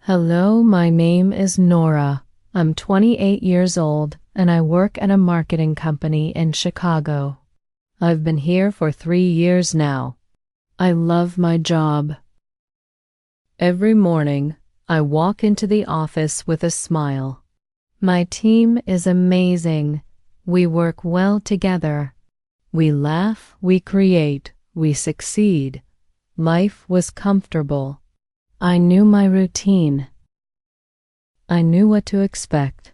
Hello, my name is Nora. I'm 28 years old and I work at a marketing company in Chicago. I've been here for 3 years now. I love my job. Every morning, I walk into the office with a smile. My team is amazing. We work well together. We laugh, we create, we succeed. Life was comfortable. I knew my routine. I knew what to expect.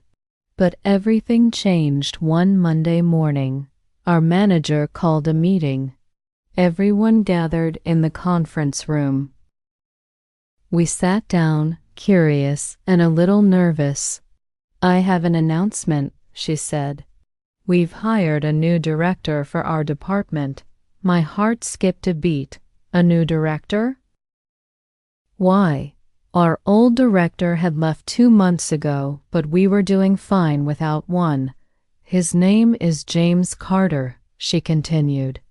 But everything changed one Monday morning. Our manager called a meeting. Everyone gathered in the conference room. We sat down, curious and a little nervous. "I have an announcement," she said. "We've hired a new director for our department." My heart skipped a beat. A new director? Why? Our old director had left 2 months ago, but we were doing fine without one. "His name is James Carter," she continued.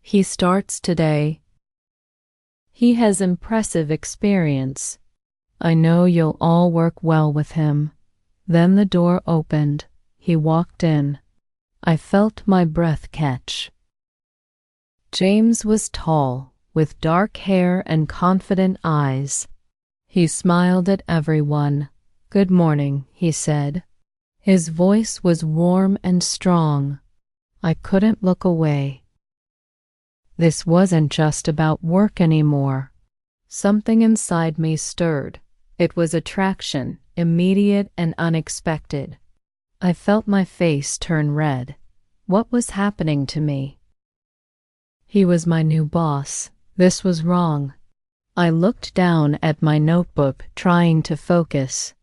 "He starts today. He has impressive experience. I know you'll all work well with him." Then the door opened. He walked in. I felt my breath catch. James was tall, with dark hair and confident eyes. He smiled at everyone. "Good morning," he said. His voice was warm and strong. I couldn't look away. This wasn't just about work anymore. Something inside me stirred. It was attraction, immediate and unexpected. I felt my face turn red. What was happening to me? He was my new boss. This was wrong. I looked down at my notebook, trying to focus,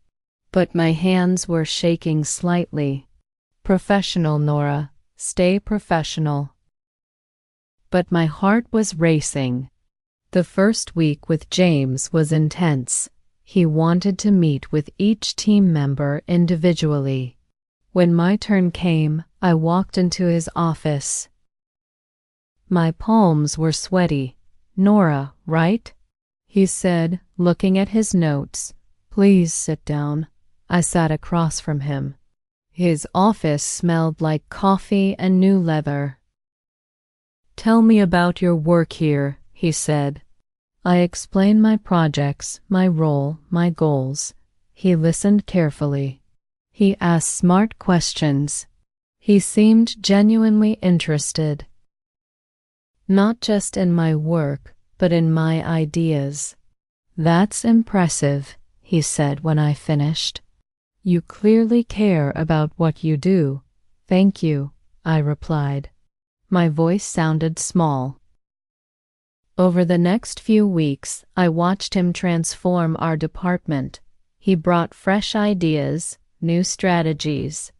but my hands were shaking slightly. "Professional, Nora. Stay professional." But my heart was racing. The first week with James was intense. He wanted to meet with each team member individually. When my turn came, I walked into his office. My palms were sweaty. "Nora, right?" he said, looking at his notes. "Please sit down." I sat across from him. His office smelled like coffee and new leather. "Tell me about your work here," he said. I explained my projects, my role, my goals. He listened carefully. He asked smart questions. He seemed genuinely interested. Not just in my work, but in my ideas. "That's impressive," he said when I finished. "You clearly care about what you do." "Thank you," I replied. My voice sounded small. Over the next few weeks, I watched him transform our department. He brought fresh ideas, new strategies,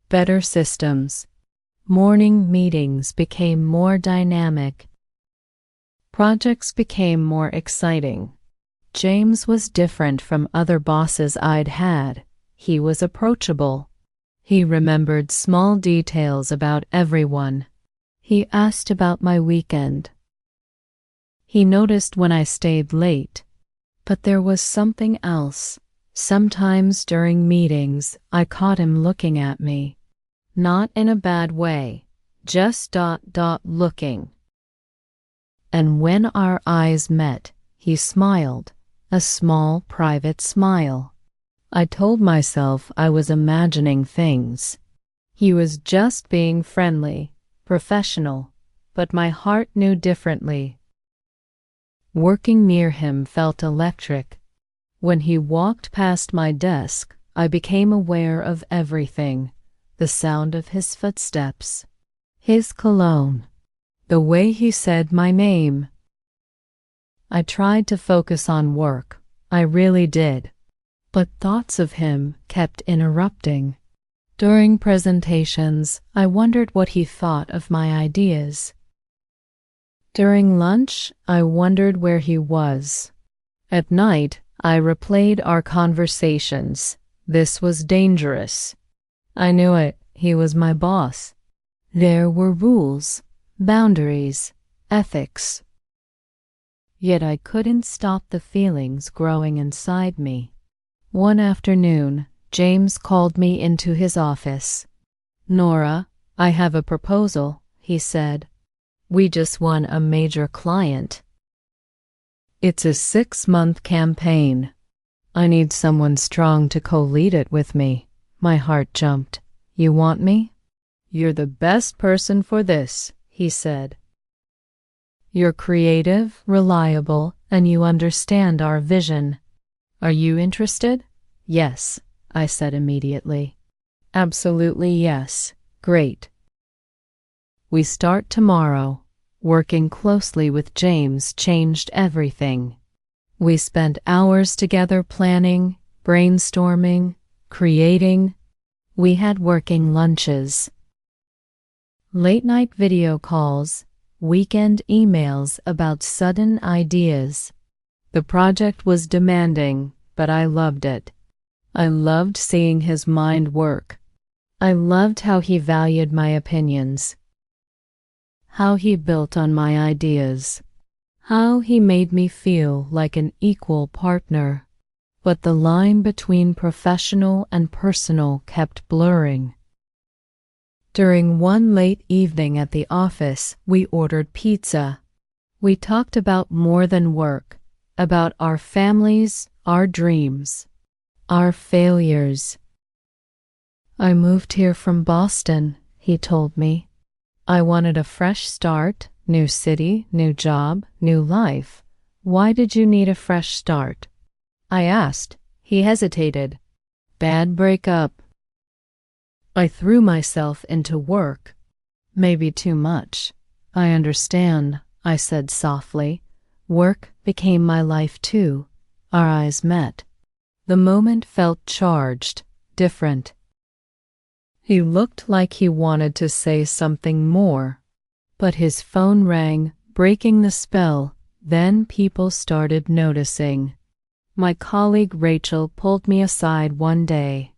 better systems. Morning meetings became more dynamic. Projects became more exciting. James was different from other bosses I'd had. He was approachable. He remembered small details about everyone. He asked about my weekend. He noticed when I stayed late. But there was something else. Sometimes during meetings, I caught him looking at me. Not in a bad way, just looking. And when our eyes met, he smiled, a small, private smile. I told myself I was imagining things. He was just being friendly, professional, but my heart knew differently. Working near him felt electric. When he walked past my desk, I became aware of everything. The sound of his footsteps, his cologne, the way he said my name. I tried to focus on work, I really did, but thoughts of him kept interrupting. During presentations, I wondered what he thought of my ideas. During lunch, I wondered where he was. At night, I replayed our conversations. This was dangerous. I knew it. He was my boss. There were rules, boundaries, ethics. Yet I couldn't stop the feelings growing inside me. One afternoon, James called me into his office. "Nora, I have a proposal," he said. "We just won a major client. It's a 6-month campaign. I need someone strong to co-lead it with me." My heart jumped. "You want me?" "You're the best person for this," he said. "You're creative, reliable, and you understand our vision. Are you interested?" "Yes," I said immediately. "Absolutely yes. Great. We start tomorrow." Working closely with James changed everything. We spent hours together planning, brainstorming, creating. We had working lunches, late-night video calls, weekend emails about sudden ideas. The project was demanding, but I loved it. I loved seeing his mind work. I loved how he valued my opinions, how he built on my ideas, how he made me feel like an equal partner. But the line between professional and personal kept blurring. During one late evening at the office, we ordered pizza. We talked about more than work, about our families, our dreams, our failures. "I moved here from Boston," he told me. "I wanted a fresh start, new city, new job, new life." "Why did you need a fresh start?" I asked. He hesitated. "Bad breakup." I threw myself into work. "Maybe too much." "I understand," I said softly. Work became my life too. Our eyes met. The moment felt charged, different. He looked like he wanted to say something more, but his phone rang, breaking the spell. Then people started noticing. My colleague Rachel pulled me aside one day.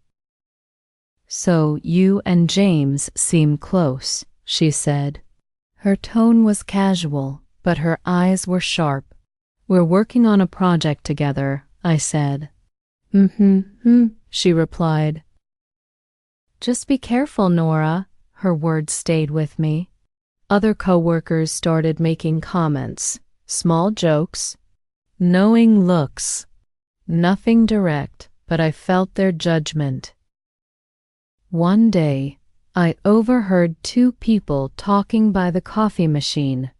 "So you and James seem close," she said. Her tone was casual, but her eyes were sharp. "We're working on a project together," I said. She replied. "Just be careful, Nora." Her words stayed with me. Other coworkers started making comments, small jokes, knowing looks. Nothing direct, but I felt their judgment. One day, I overheard 2 people talking by the coffee machine.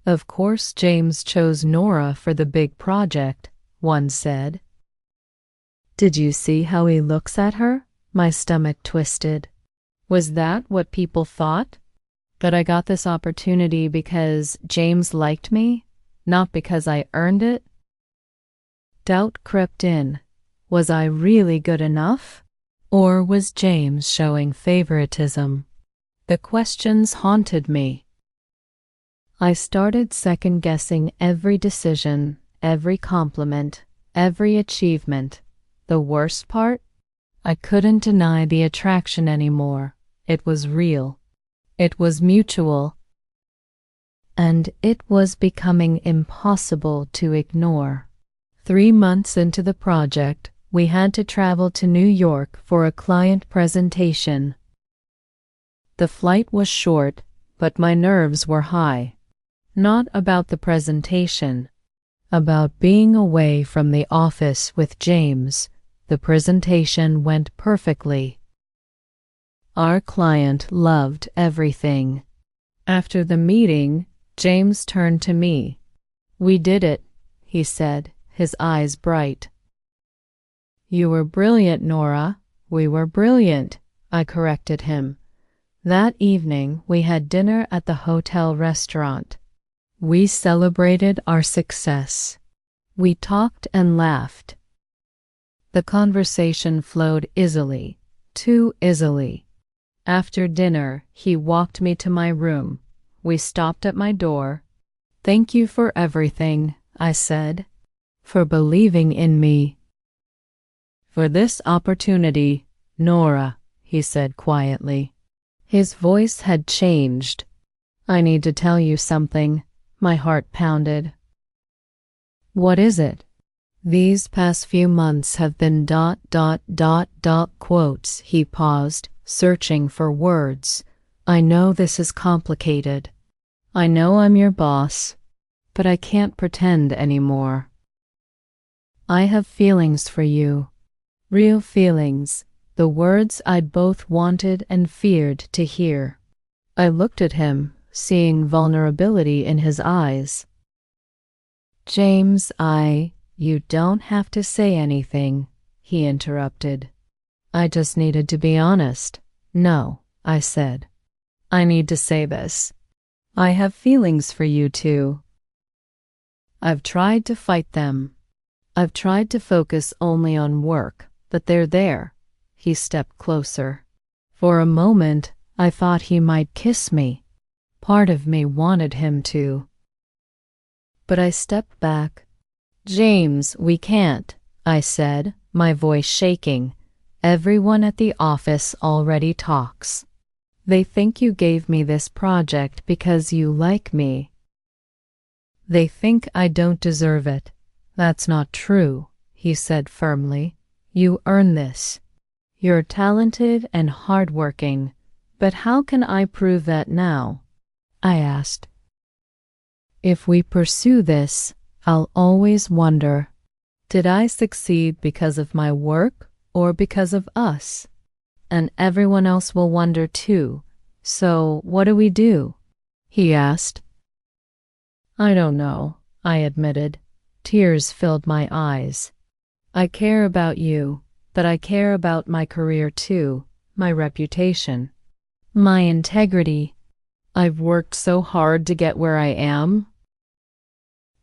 "Of course James chose Nora for the big project," one said. "Did you see how he looks at her?" My stomach twisted. Was that what people thought? That I got this opportunity because James liked me, not because I earned it? Doubt crept in. Was I really good enough? Or was James showing favoritism? The questions haunted me. I started second-guessing every decision, every compliment, every achievement. The worst part? I couldn't deny the attraction anymore. It was real. It was mutual. And it was becoming impossible to ignore. 3 months into the project, we had to travel to New York for a client presentation. The flight was short, but my nerves were high. Not about the presentation, about being away from the office with James. The presentation went perfectly. Our client loved everything. After the meeting, James turned to me. "We did it," he said, his eyes bright. "You were brilliant, Nora." "We were brilliant," I corrected him. That evening, we had dinner at the hotel restaurant. We celebrated our success. We talked and laughed. The conversation flowed easily, too easily. After dinner, he walked me to my room. We stopped at my door. "Thank you for everything," I said, "for believing in me. For this opportunity, Nora," he said quietly. His voice had changed. "I need to tell you something." My heart pounded. "What is it?" These past few months have been ... quotes. He paused, searching for words. I know this is complicated. I know I'm your boss, but I can't pretend anymore. I have feelings for you. Real feelings, the words I'd both wanted and feared to hear. I looked at him, seeing vulnerability in his eyes. James, you don't have to say anything, he interrupted. I just needed to be honest. No, I said. I need to say this. I have feelings for you too. I've tried to fight them. I've tried to focus only on work, but they're there. He stepped closer. For a moment, I thought he might kiss me. Part of me wanted him to. But I stepped back. James, we can't, I said, my voice shaking. Everyone at the office already talks. They think you gave me this project because you like me. They think I don't deserve it. That's not true, he said firmly. You earn this. You're talented and hardworking, but how can I prove that now? I asked. If we pursue this, I'll always wonder, did I succeed because of my work or because of us? And everyone else will wonder too. So what do we do? He asked. I don't know, I admitted. Tears filled my eyes. I care about you, but I care about my career too, my reputation, my integrity. I've worked so hard to get where I am.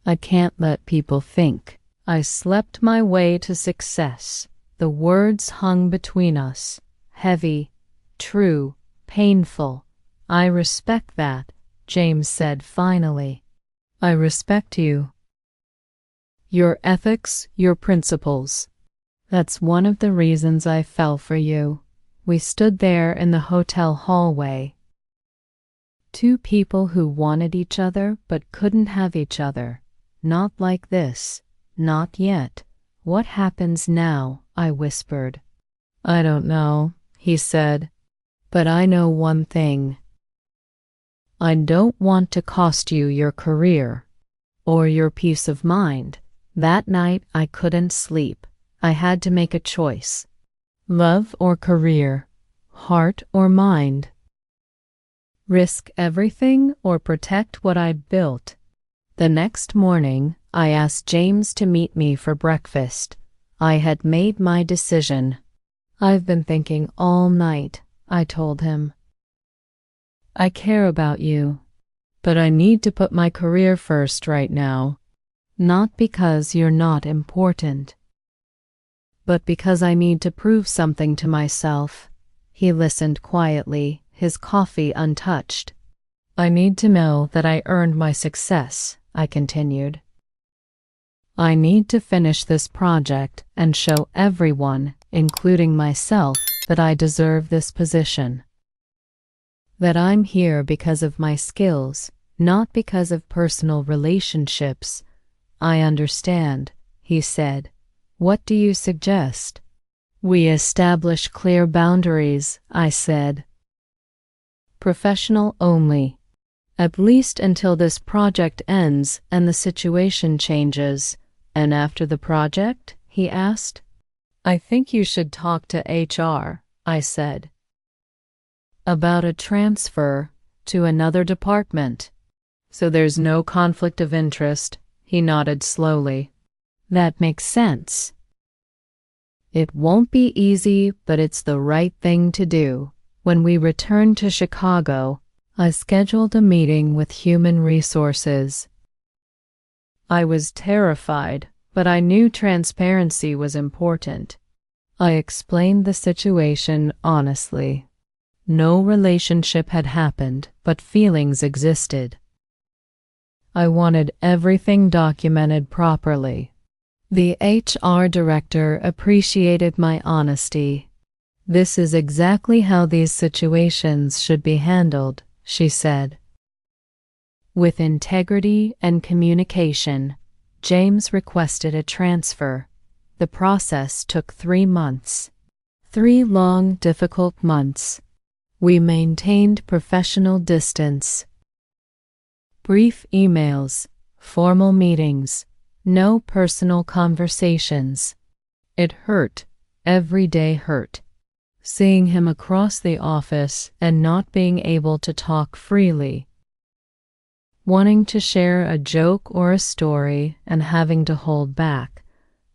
I can't let people think I slept my way to success. The words hung between us, heavy, true, painful. I respect that, James said finally. I respect you. Your ethics, your principles. That's one of the reasons I fell for you. We stood there in the hotel hallway. Two people who wanted each other but couldn't have each other. Not like this. Not yet. What happens now? I whispered. I don't know, he said. But I know one thing. I don't want to cost you your career or your peace of mind. That night I couldn't sleep. I had to make a choice. Love or career, heart or mind. Risk everything or protect what I'd built. The next morning, I asked James to meet me for breakfast. I had made my decision. I've been thinking all night, I told him. I care about you, but I need to put my career first right now. Not because you're not important, but because I need to prove something to myself. He listened quietly, his coffee untouched. I need to know that I earned my success, I continued. I need to finish this project and show everyone, including myself, that I deserve this position. That I'm here because of my skills, not because of personal relationships. I understand, he said. What do you suggest? We establish clear boundaries, I said. Professional only. At least until this project ends and the situation changes. And after the project? He asked. I think you should talk to HR, I said. About a transfer to another department. So there's no conflict of interest, he nodded slowly. That makes sense. It won't be easy, but it's the right thing to do. When we returned to Chicago, I scheduled a meeting with Human Resources. I was terrified, but I knew transparency was important. I explained the situation honestly. No relationship had happened, but feelings existed. I wanted everything documented properly. The HR director appreciated my honesty. This is exactly how these situations should be handled, she said. With integrity and communication. James requested a transfer. The process took 3 months. 3 long, difficult months. We maintained professional distance. Brief emails, formal meetings, no personal conversations. It hurt. Every day hurt. Seeing him across the office and not being able to talk freely. Wanting to share a joke or a story and having to hold back,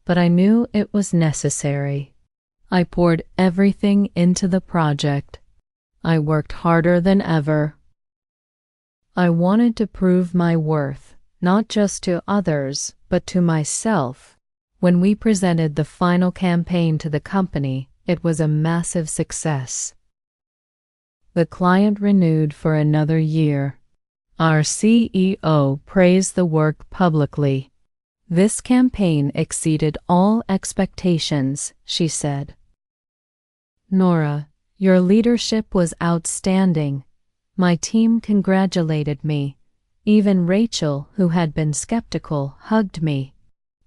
but I knew it was necessary. I poured everything into the project. I worked harder than ever. I wanted to prove my worth, not just to others, but to myself. When we presented the final campaign to the company, it was a massive success. The client renewed for another year. Our CEO praised the work publicly. This campaign exceeded all expectations, she said. Nora, your leadership was outstanding. My team congratulated me. Even Rachel, who had been skeptical, hugged me.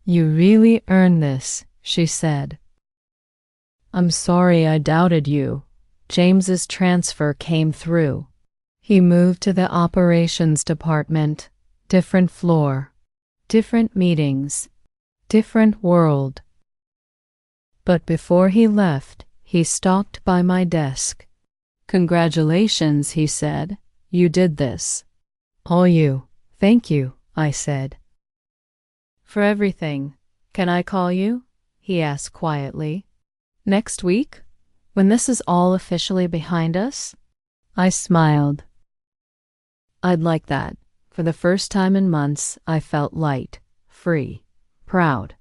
You really earned this, she said. I'm sorry I doubted you. James's transfer came through. He moved to the operations department. Different floor. Different meetings. Different world. But before he left, he stopped by my desk. Congratulations, he said. You did this. All you. Thank you, I said. For everything. Can I call you? He asked quietly. Next week? When this is all officially behind us? I smiled. I'd like that. For the first time in months, I felt light, free, proud.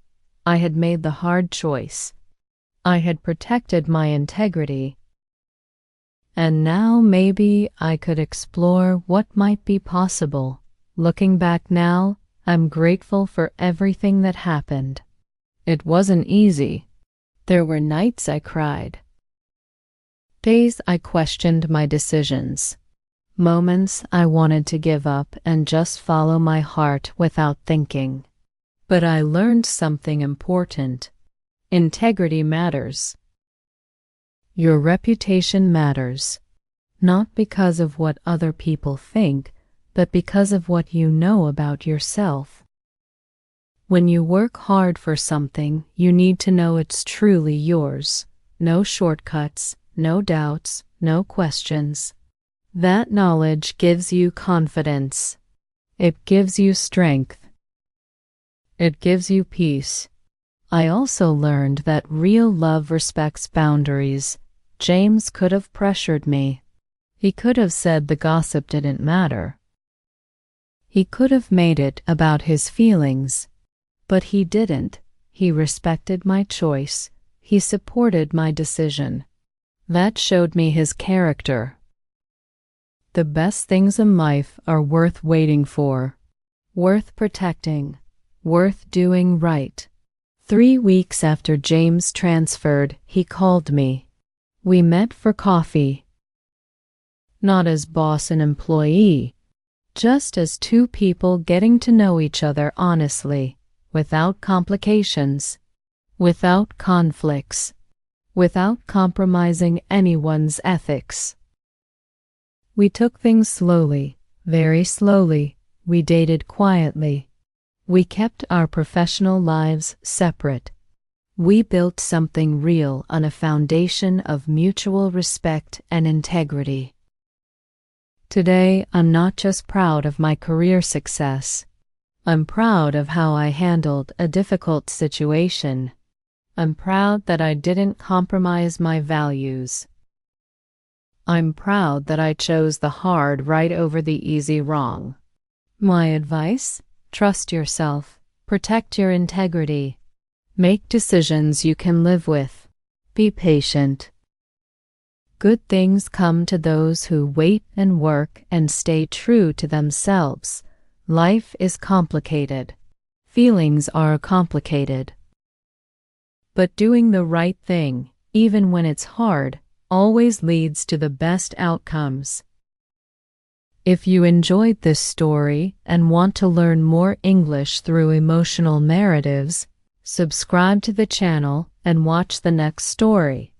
I had made the hard choice. I had protected my integrity. And now maybe I could explore what might be possible. Looking back now, I'm grateful for everything that happened. It wasn't easy. There were nights I cried. Days I questioned my decisions. Moments I wanted to give up and just follow my heart without thinking. But I learned something important. Integrity matters. Your reputation matters. Not because of what other people think, but because of what you know about yourself. When you work hard for something, you need to know it's truly yours. No shortcuts, no doubts, no questions. That knowledge gives you confidence. It gives you strength. It gives you peace. I also learned that real love respects boundaries. James could have pressured me. He could have said the gossip didn't matter. He could have made it about his feelings. But he didn't. He respected my choice. He supported my decision. That showed me his character. The best things in life are worth waiting for, worth protecting, worth doing right. 3 weeks after James transferred, he called me. We met for coffee. Not as boss and employee, just as two people getting to know each other honestly, without complications, without conflicts, without compromising anyone's ethics. We took things slowly, very slowly. We dated quietly. We kept our professional lives separate. We built something real on a foundation of mutual respect and integrity. Today, I'm not just proud of my career success. I'm proud of how I handled a difficult situation. I'm proud that I didn't compromise my values. I'm proud that I chose the hard right over the easy wrong. My advice? Trust yourself. Protect your integrity. Make decisions you can live with. Be patient. Good things come to those who wait and work and stay true to themselves. Life is complicated. Feelings are complicated. But doing the right thing, even when it's hard, always leads to the best outcomes. If you enjoyed this story and want to learn more English through emotional narratives, subscribe to the channel and watch the next story.